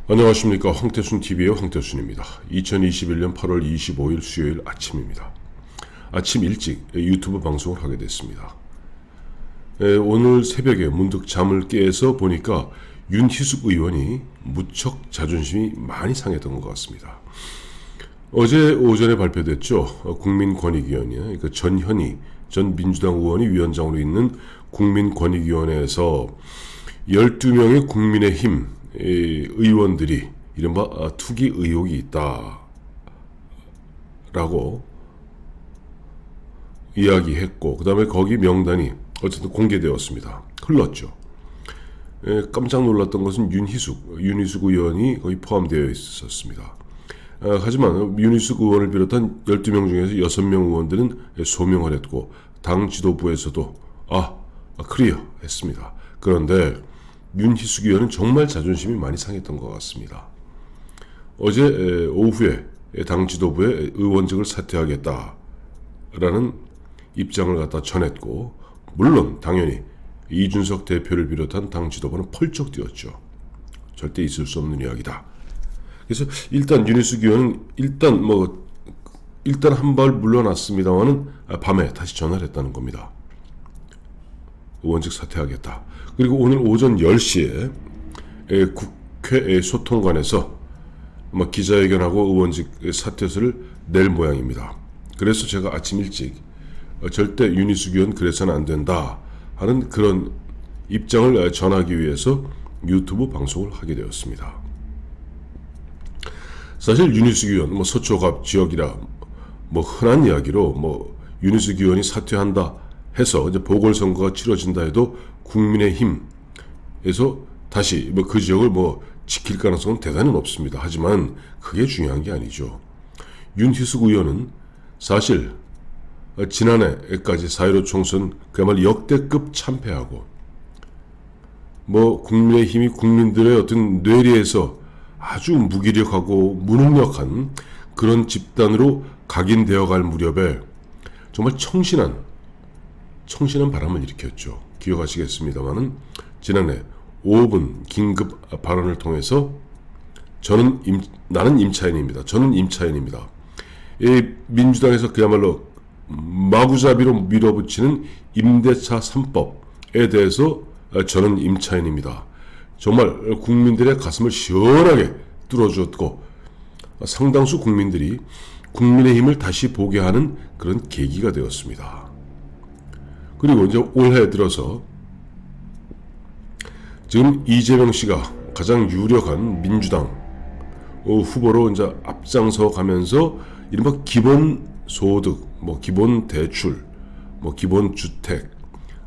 안녕하십니까. 황태순TV의 황태순입니다. 2021년 8월 25일 수요일 아침입니다. 아침 일찍 유튜브 방송을 하게 됐습니다. 오늘 새벽에 문득 잠을 깨서 보니까 윤희숙 의원이 무척 자존심이 많이 상했던 것 같습니다. 어제 오전에 발표됐죠. 국민권익위원회, 그러니까 전현희 전 민주당 의원이 위원장으로 있는 국민권익위원회에서 12명의 국민의힘 의원들이 이른바 투기 의혹이 있다라고 이야기했고, 그 다음에 거기 명단이 어쨌든 공개되었습니다. 흘렀죠. 깜짝 놀랐던 것은 윤희숙 의원이 거기 포함되어 있었습니다. 하지만 윤희숙 의원을 비롯한 12명 중에서 6명 의원들은 소명을 했고, 당 지도부에서도 클리어 했습니다. 그런데 윤희숙 의원은 정말 자존심이 많이 상했던 것 같습니다. 어제 오후에 당 지도부에 의원직을 사퇴하겠다라는 입장을 갖다 전했고, 물론 당연히 이준석 대표를 비롯한 당 지도부는 펄쩍 뛰었죠. 절대 있을 수 없는 이야기다. 그래서 일단 윤희숙 의원은 일단 한 발 물러났습니다만은 밤에 다시 전화를 했다는 겁니다. 의원직 사퇴하겠다. 그리고 오늘 오전 10시에 국회 소통관에서 기자회견하고 의원직 사퇴서를 낼 모양입니다. 그래서 제가 아침 일찍 절대 윤희숙 의원 그래서는 안 된다 하는 그런 입장을 전하기 위해서 유튜브 방송을 하게 되었습니다. 사실 윤희숙 의원 서초갑 지역이라 흔한 이야기로 윤희숙 의원이 사퇴한다 해서 이제 보궐선거가 치러진다 해도 국민의힘에서 다시 그 지역을 지킬 가능성은 대단히 높습니다. 하지만 그게 중요한 게 아니죠. 윤희숙 의원은 사실 지난해까지 4.15 총선 그야말로 역대급 참패하고 국민의힘이 국민들의 어떤 뇌리에서 아주 무기력하고 무능력한 그런 집단으로 각인되어 갈 무렵에 정말 청신한 바람을 일으켰죠. 기억하시겠습니다만은 지난해 5분 긴급 발언을 통해서 나는 임차인입니다. 저는 임차인입니다. 이 민주당에서 그야말로 마구잡이로 밀어붙이는 임대차 3법에 대해서 저는 임차인입니다. 정말 국민들의 가슴을 시원하게 뚫어주었고, 상당수 국민들이 국민의힘을 다시 보게 하는 그런 계기가 되었습니다. 그리고 이제 올해 들어서 지금 이재명 씨가 가장 유력한 민주당 후보로 이제 앞장서 가면서 이른바 기본 소득, 기본 대출, 기본 주택,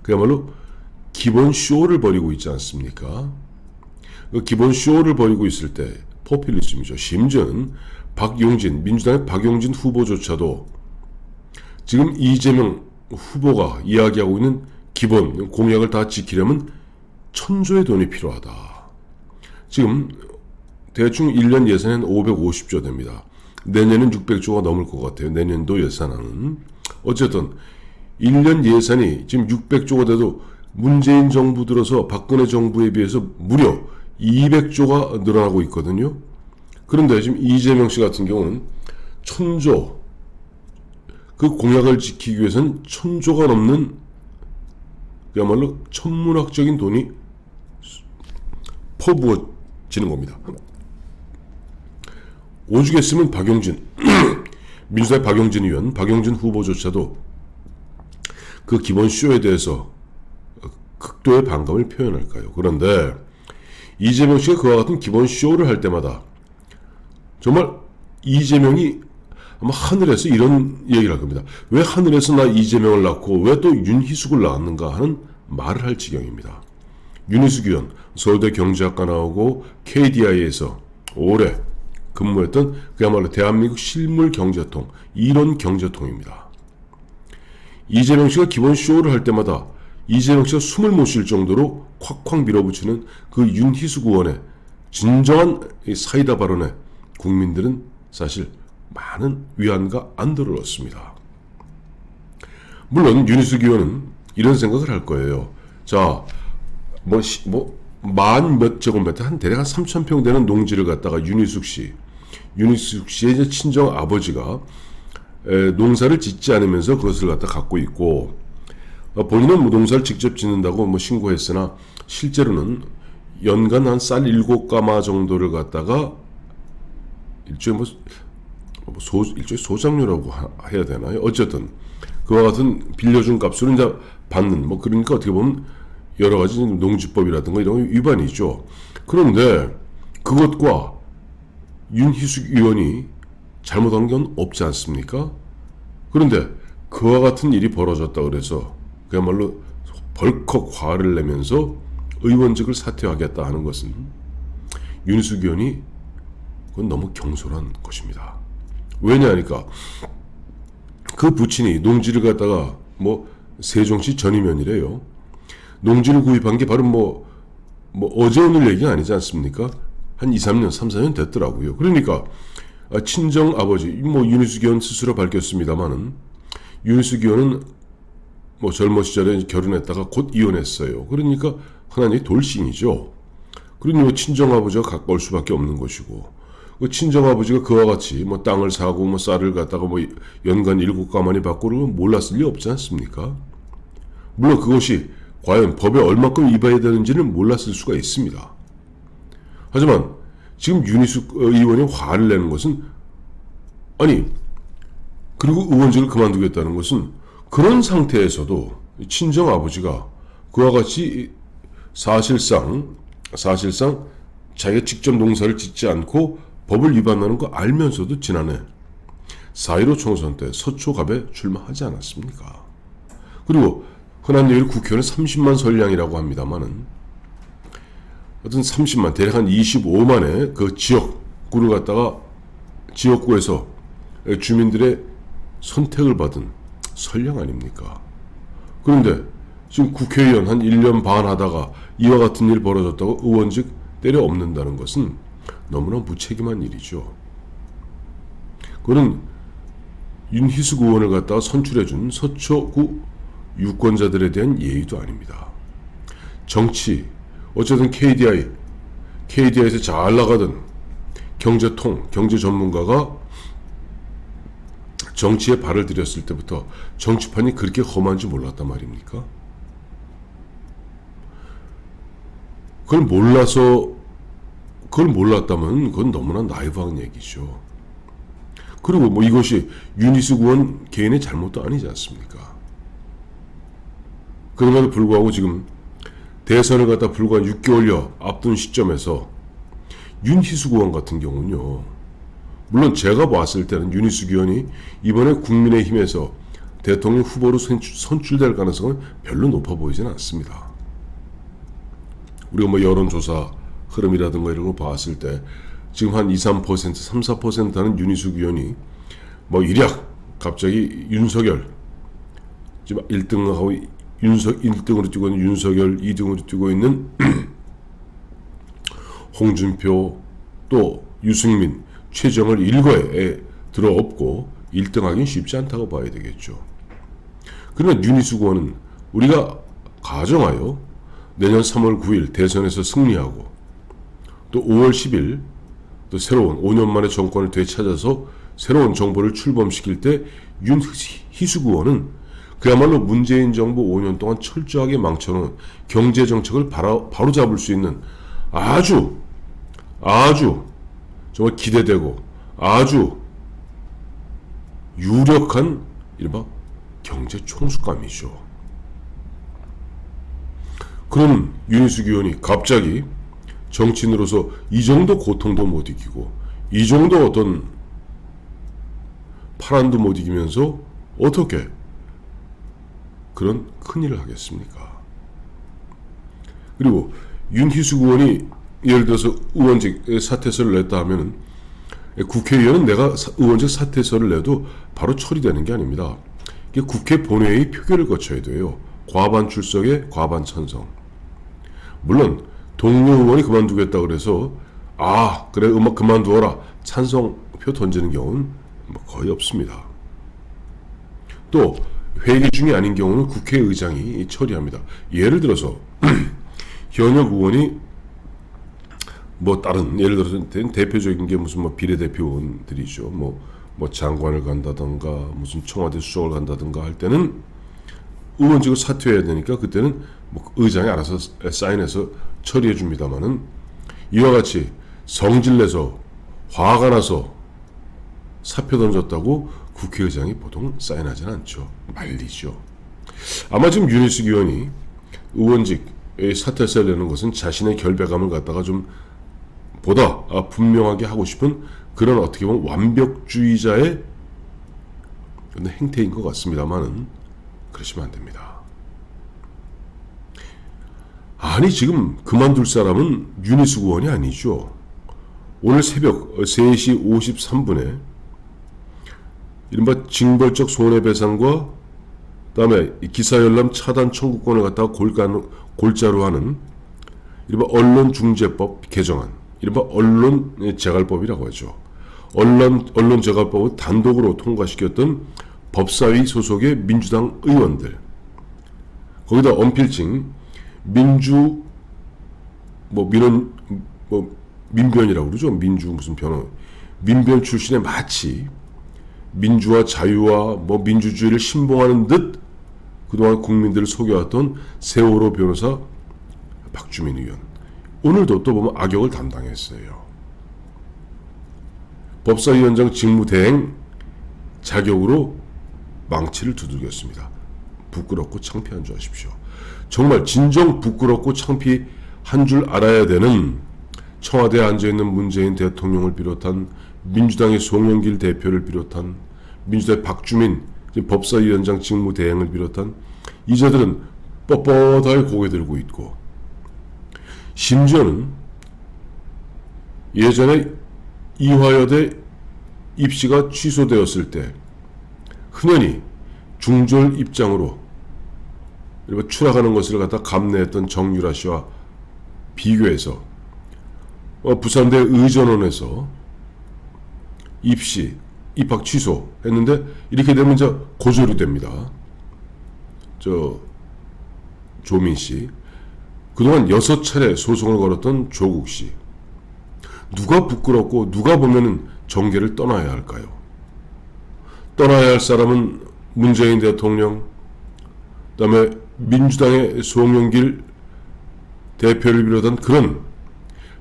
그야말로 기본 쇼를 벌이고 있지 않습니까? 그 기본 쇼를 벌이고 있을 때 포퓰리즘이죠. 심지어는 민주당의 박용진 후보조차도 지금 이재명 후보가 이야기하고 있는 기본 공약을 다 지키려면 천조의 돈이 필요하다. 지금 대충 1년 예산은 550조 됩니다. 내년은 600조가 넘을 것 같아요. 내년도 예산안은. 어쨌든 1년 예산이 지금 600조가 돼도 문재인 정부 들어서 박근혜 정부에 비해서 무려 200조가 늘어나고 있거든요. 그런데 지금 이재명 씨 같은 경우는 천조, 그 공약을 지키기 위해서는 천조가 넘는 그야말로 천문학적인 돈이 퍼부어지는 겁니다. 오죽했으면 민주당의 박용진 의원, 박용진 후보조차도 그 기본 쇼에 대해서 극도의 반감을 표현할까요? 그런데 이재명 씨가 그와 같은 기본 쇼를 할 때마다 정말 이재명이 아마 하늘에서 이런 얘기를 할 겁니다. 왜 하늘에서 나 이재명을 낳고 왜 또 윤희숙을 낳았는가 하는 말을 할 지경입니다. 윤희숙 의원, 서울대 경제학과 나오고 KDI에서 오래 근무했던 그야말로 대한민국 실물 경제통, 이론 경제통입니다. 이재명 씨가 기본 쇼를 할 때마다 이재명 씨가 숨을 못 쉴 정도로 콱콱 밀어붙이는 그 윤희숙 의원의 진정한 사이다 발언에 국민들은 사실 많은 위안과 안도를 얻습니다. 물론 윤희숙 의원은 이런 생각을 할 거예요. 자, 만 몇 제곱미터, 한 대략 한 3,000평 되는 농지를 갖다가 윤희숙 씨의 이제 친정 아버지가 농사를 짓지 않으면서 그것을 갖다 갖고 있고, 본인은 뭐 농사를 직접 짓는다고 뭐 신고했으나 실제로는 연간 한 쌀 7가마 정도를 갖다가 일종의 일종의 소장료라고 해야 되나요? 어쨌든 그와 같은 빌려준 값으로 이제 받는, 뭐 그러니까 어떻게 보면 여러 가지 농지법이라든가 이런 거 위반이죠. 그런데 그것과 윤희숙 의원이 잘못한 건 없지 않습니까? 그런데 그와 같은 일이 벌어졌다 그래서 그야말로 벌컥 화를 내면서 의원직을 사퇴하겠다 하는 것은 윤희숙 의원이 그건 너무 경솔한 것입니다. 왜냐하니까 그 부친이 농지를 갖다가 뭐 세종시 전이면이래요. 농지를 구입한 게 바로 뭐 어제 오늘 얘기가 아니지 않습니까? 한 2, 3년, 3, 4년 됐더라고요. 그러니까 친정 아버지, 뭐 윤희숙 의원 스스로 밝혔습니다만은 윤희숙 의원은 뭐 젊은 시절에 결혼했다가 곧 이혼했어요. 그러니까 흔한 얘기 돌싱이죠. 그러니 뭐 친정 아버지가 가까울 수밖에 없는 것이고, 그 친정 아버지가 그와 같이 뭐 땅을 사고 뭐 쌀을 갖다가 뭐 연간 7가마니 받고 그러면 몰랐을 리 없지 않습니까? 물론 그것이 과연 법에 얼마큼 위반이 되는지는 몰랐을 수가 있습니다. 하지만 지금 윤희숙 의원이 화를 내는 것은, 아니 그리고 의원직을 그만두겠다는 것은 그런 상태에서도 친정 아버지가 그와 같이 사실상 자기가 직접 농사를 짓지 않고 법을 위반하는 거 알면서도 지난해 4.15 총선 때 서초갑에 출마하지 않았습니까? 그리고 흔한 얘기로 국회의원 30만 선량이라고 합니다만은 어떤 30만, 대략 한 25만의 그 지역구를 갖다가 지역구에서 주민들의 선택을 받은 선량 아닙니까? 그런데 지금 국회의원 한 1년 반 하다가 이와 같은 일 벌어졌다고 의원직 때려 엎는다는 것은 너무나 무책임한 일이죠. 그는 윤희숙 의원을 갖다가 선출해준 서초구 유권자들에 대한 예의도 아닙니다. 정치, 어쨌든 KDI에서 잘 나가던 경제 전문가가 정치에 발을 들였을 때부터 정치판이 그렇게 험한지 몰랐단 말입니까? 그걸 몰랐다면 그건 너무나 나이브한 얘기죠. 그리고 뭐 이것이 윤희숙 의원 개인의 잘못도 아니지 않습니까? 그럼에도 불구하고 지금 대선을 갖다 불과 6개월여 앞둔 시점에서 윤희숙 의원 같은 경우는요, 물론 제가 봤을 때는 윤희숙 의원이 이번에 국민의힘에서 대통령 후보로 선출될 가능성은 별로 높아 보이지는 않습니다. 우리가 뭐 여론조사 흐름이라든가 이런 거 봤을 때 지금 한 2, 3%, 3, 4% 하는 윤희숙 의원이 뭐 일약 갑자기 윤석열 지금 1등하고 1등으로 뛰고 있는 윤석열, 2등으로 뛰고 있는 홍준표, 또 유승민, 최정을 일거에 들어엎고 1등하기는 쉽지 않다고 봐야 되겠죠. 그러나 윤희숙 의원은 우리가 가정하여 내년 3월 9일 대선에서 승리하고 또 5월 10일 또 새로운 5년 만에 정권을 되찾아서 새로운 정부를 출범시킬 때 윤희숙 의원은 그야말로 문재인 정부 5년 동안 철저하게 망쳐놓은 경제정책을 바로잡을 수 있는 아주 정말 기대되고 아주 유력한 이른바 경제 총수감이죠. 그런 윤희숙 의원이 갑자기 정치인으로서 이 정도 고통도 못 이기고 이 정도 어떤 파란도 못 이기면서 어떻게 그런 큰일을 하겠습니까? 그리고 윤희숙 의원이 예를 들어서 의원직 사퇴서를 냈다 하면은 국회의원은 내가 의원직 사퇴서를 내도 바로 처리되는 게 아닙니다. 이게 국회 본회의 표결을 거쳐야 돼요. 과반 출석에 과반 찬성. 물론 동료 의원이 그만두겠다 그래서 그래 음악 그만두어라 찬성표 던지는 경우는 거의 없습니다. 또 회기 중이 아닌 경우는 국회의장이 처리합니다. 예를 들어서 현역 의원이 뭐 다른 예를 들어서 대표적인 게 무슨 뭐 비례대표원들이죠. 뭐 장관을 간다던가 무슨 청와대 수석을 간다던가 할 때는 의원직을 사퇴해야 되니까 그때는 뭐 의장이 알아서 사인해서 처리해 줍니다만은 이와 같이 성질내서 화가 나서 사표 던졌다고 국회의장이 보통 사인하지는 않죠. 말리죠. 아마 지금 윤희숙 의원이 의원직의 사퇴서를 내는 것은 자신의 결백감을 갖다가 좀 보다 분명하게 하고 싶은 그런 어떻게 보면 완벽주의자의 행태인 것 같습니다만은 그러시면 안 됩니다. 아니 지금 그만둘 사람은 윤희숙 의원이 아니죠. 오늘 새벽 3시 53분에 이른바 징벌적 손해배상과 그다음에 기사열람 차단 청구권을 갖다가 골자로 하는 이른바 언론중재법 개정안, 이른바 언론재갈법이라고 하죠. 언론재갈법을 단독으로 통과시켰던 법사위 소속의 민주당 의원들, 거기다 언필칭 민변이라고 그러죠. 민주 무슨 변호, 민변 출신의 마치 민주와 자유와 민주주의를 신봉하는 듯 그동안 국민들을 속여왔던 세월호 변호사 박주민 의원, 오늘도 또 보면 악역을 담당했어요. 법사위원장 직무대행 자격으로 망치를 두들겼습니다. 부끄럽고 창피한 줄 아십시오. 정말 진정 부끄럽고 창피한 줄 알아야 되는 청와대에 앉아있는 문재인 대통령을 비롯한 민주당의 송영길 대표를 비롯한 민주당의 박주민 법사위원장 직무대행을 비롯한 이자들은 뻣뻣하게 고개 들고 있고, 심지어는 예전에 이화여대 입시가 취소되었을 때 흔연히 중졸 입장으로 추락하는 것을 갖다 감내했던 정유라 씨와 비교해서 부산대 의전원에서 입학 취소했는데 이렇게 되면 이제 고졸이 됩니다. 조민 씨, 그동안 6차례 소송을 걸었던 조국 씨, 누가 부끄럽고 누가 보면은 정계를 떠나야 할까요? 떠나야 할 사람은 문재인 대통령, 그다음에 민주당의 송영길 대표를 비롯한 그런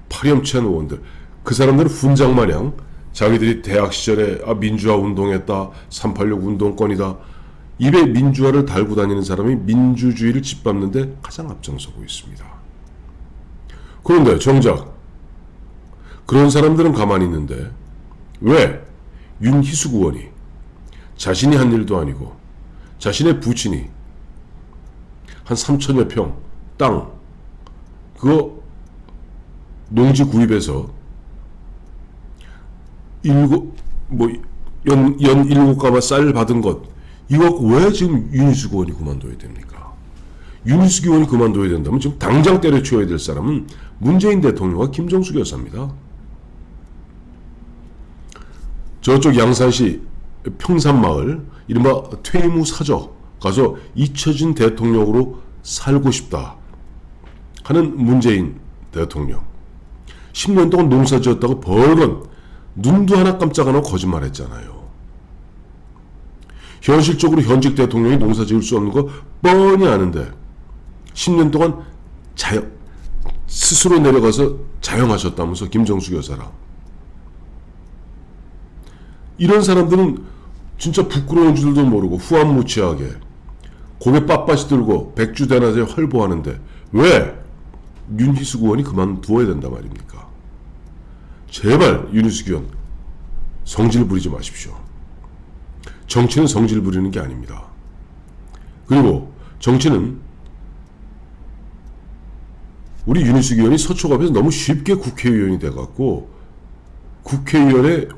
파렴치한 의원들, 그 사람들은 훈장마냥 자기들이 대학 시절에 민주화 운동했다, 386 운동권이다, 입에 민주화를 달고 다니는 사람이 민주주의를 짓밟는데 가장 앞장서고 있습니다. 그런데 정작 그런 사람들은 가만히 있는데 왜 윤희숙 의원이 자신이 한 일도 아니고 자신의 부친이 한 3천여 평 땅 그거 농지 구입해서 연 7가마 쌀 받은 것, 이거 왜 지금 윤희숙 의원이 그만둬야 됩니까? 윤희숙 의원이 그만둬야 된다면 지금 당장 때려치워야 될 사람은 문재인 대통령과 김정숙 여사입니다. 저쪽 양산시 평산마을 이른바 퇴임 후 사저 가서 잊혀진 대통령으로 살고 싶다 하는 문재인 대통령, 10년 동안 농사 지었다고 벌건 눈도 하나 깜짝 안 하고 거짓말했잖아요. 현실적으로 현직 대통령이 농사 지을 수 없는 거 뻔히 아는데 10년 동안 스스로 내려가서 자영하셨다면서, 김정숙 여사랑. 이런 사람들은 진짜 부끄러운 줄도 모르고 후안무치하게 고개 빳빳이 들고 백주대낮에 활보하는데 왜 윤희숙 의원이 그만두어야 된단 말입니까? 제발 윤희숙 의원 성질 부리지 마십시오. 정치는 성질 부리는 게 아닙니다. 그리고 정치는 우리 윤희숙 의원이 서초구 앞에서 너무 쉽게 국회의원이 돼갖고 국회의원의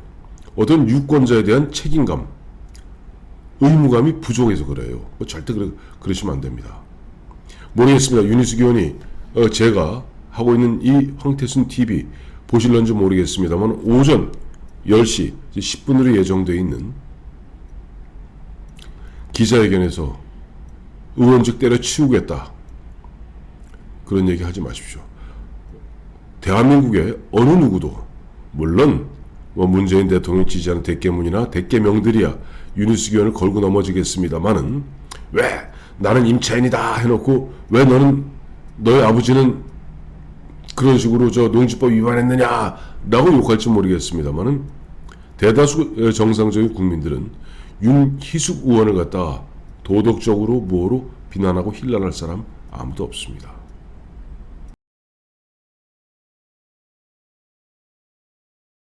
어떤 유권자에 대한 책임감, 의무감이 부족해서 그래요. 절대 그러시면 안 됩니다. 모르겠습니다. 윤희숙 의원이 제가 하고 있는 이 황태순 TV 보실런지 모르겠습니다만 오전 10시 10분으로 예정되어 있는 기자회견에서 의원직 때려치우겠다, 그런 얘기 하지 마십시오. 대한민국의 어느 누구도 물론 뭐 문재인 대통령 지지하는 대깨문이나 대깨명들이야 윤희숙 의원을 걸고 넘어지겠습니다만은 왜 나는 임차인이다 해놓고 왜 너의 아버지는 그런 식으로 저 농지법 위반했느냐라고 욕할지 모르겠습니다만은 대다수 정상적인 국민들은 윤희숙 의원을 갖다 도덕적으로 뭐로 비난하고 힐난할 사람 아무도 없습니다.